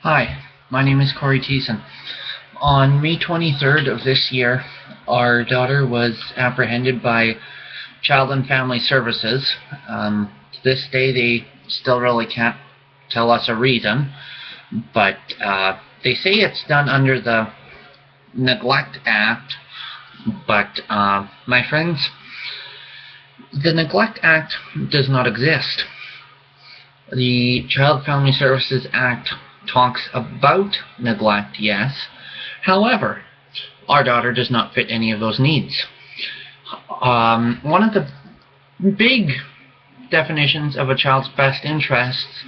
Hi, my name is Corey Thiessen. On May 23rd of this year, our daughter was apprehended by Child and Family Services. To this day, they still really can't tell us a reason, but they say it's done under the Neglect Act. But my friends, the Neglect Act does not exist. The Child Family Services Act talks about neglect, yes. However, our daughter does not fit any of those needs. One of the big definitions of a child's best interests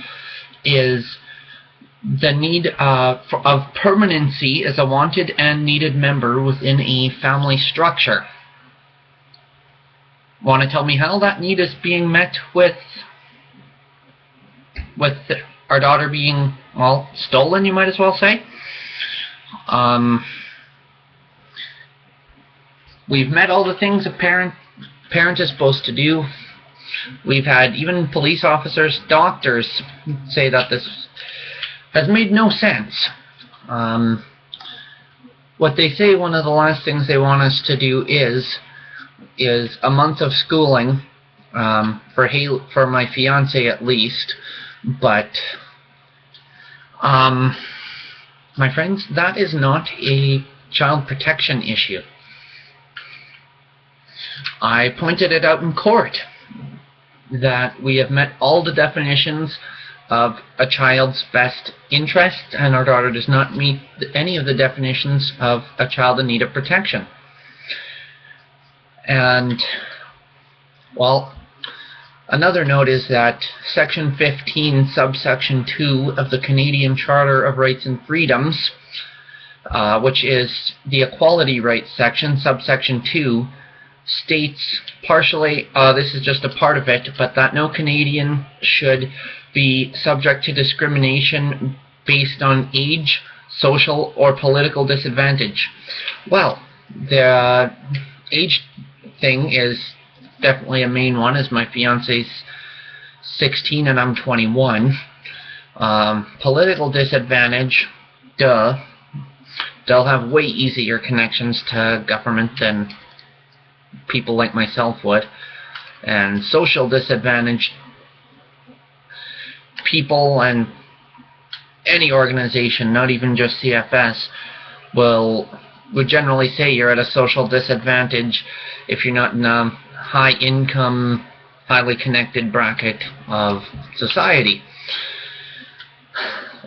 is the need of permanency as a wanted and needed member within a family structure. Want to tell me how that need is being met with our daughter being, well, stolen, you might as well say? We've met all the things a parent is supposed to do. We've had even police officers, doctors say that this has made no sense. What they say one of the last things they want us to do is a month of schooling for my fiance at least. But my friends, that is not a child protection issue. I pointed it out in court that we have met all the definitions of a child's best interest, and our daughter does not meet any of the definitions of a child in need of protection. And, well, another note is that Section 15, Subsection 2 of the Canadian Charter of Rights and Freedoms, which is the Equality Rights section, Subsection 2, states partially, this is just a part of it, but that no Canadian should be subject to discrimination based on age, social, or political disadvantage. Well, the age thing is definitely a main one, as my fiance's 16 and I'm 21. Political disadvantage, duh. They'll have way easier connections to government than people like myself would. And social disadvantage, people and any organization, not even just CFS, would generally say you're at a social disadvantage if you're not in a high income, highly connected bracket of society.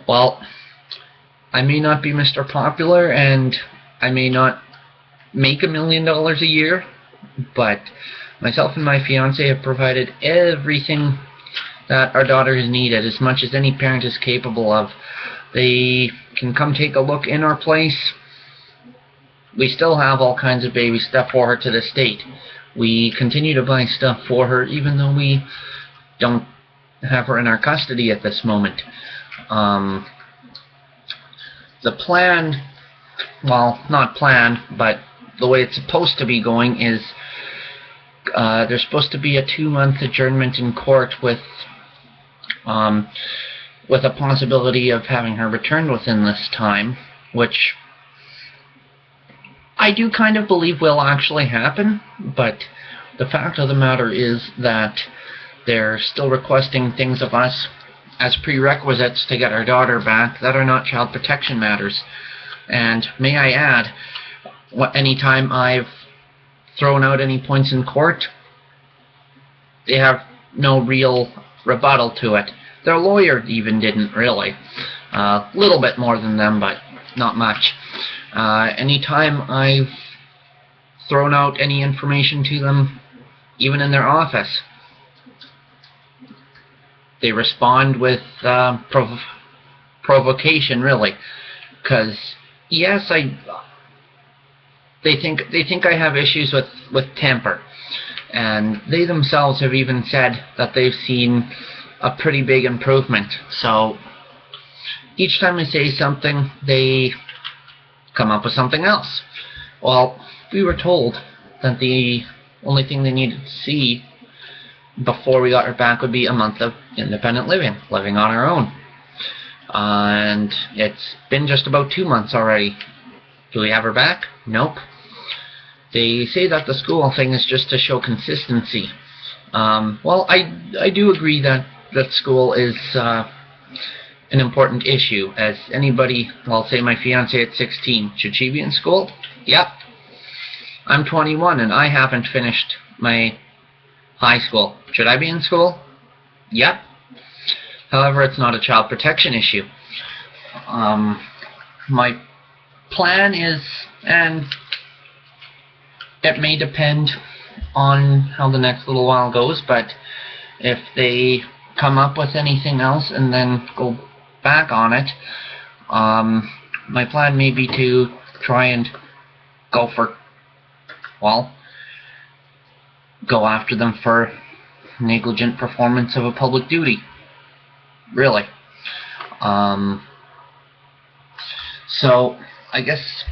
Well, I may not be Mr. Popular and I may not make $1 million a year, but myself and my fiance have provided everything that our daughter has needed, as much as any parent is capable of. They can come take a look in our place. We still have all kinds of baby stuff for her to this date. We continue to buy stuff for her, even though we don't have her in our custody at this moment. The plan, well, not plan, but the way it's supposed to be going is there's supposed to be a 2-month adjournment in court with a possibility of having her returned within this time, which I do kind of believe will actually happen, but the fact of the matter is that they're still requesting things of us as prerequisites to get our daughter back that are not child protection matters. And may I add, anytime I've thrown out any points in court, they have no real rebuttal to it. Their lawyer even didn't really. A little bit more than them, but not much. Anytime I've thrown out any information to them, even in their office, they respond with provocation, really. Because yes, they think I have issues with temper, and they themselves have even said that they've seen a pretty big improvement. So each time I say something, they come up with something else. Well, we were told that the only thing they needed to see before we got her back would be a month of independent living on our own. And it's been just about 2 months already. Do we have her back? Nope. They say that the school thing is just to show consistency. Well, I do agree that school is an important issue. As anybody, well, say my fiance at 16, should she be in school? Yep. I'm 21 and I haven't finished my high school. Should I be in school? Yep. However, it's not a child protection issue. My plan is, and it may depend on how the next little while goes, but if they come up with anything else and then go back on it, my plan may be to try and go after them for negligent performance of a public duty. Really. So I guess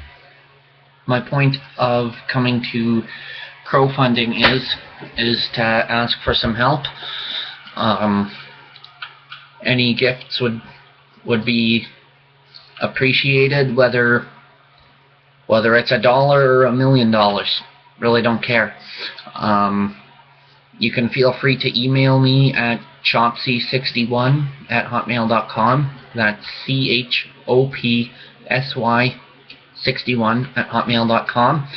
my point of coming to crowdfunding is to ask for some help. Any gifts would be appreciated, whether it's $1 or $1 million. Really don't care. You can feel free to email me at chopsy61@hotmail.com. That's CHOPSY61@hotmail.com.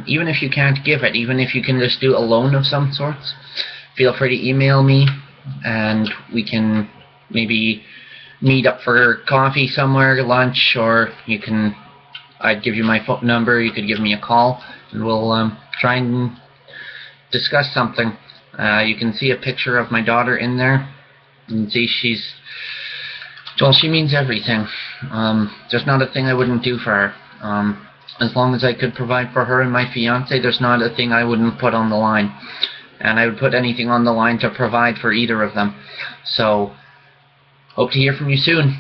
Even if you can't give it, even if you can just do a loan of some sorts, feel free to email me, and we can maybe meet up for coffee somewhere, lunch, or I'd give you my phone number, you could give me a call, and we'll try and discuss something. You can see a picture of my daughter in there, and see she means everything. There's not a thing I wouldn't do for her. As long as I could provide for her and my fiance, there's not a thing I wouldn't put on the line. And I would put anything on the line to provide for either of them. So, hope to hear from you soon.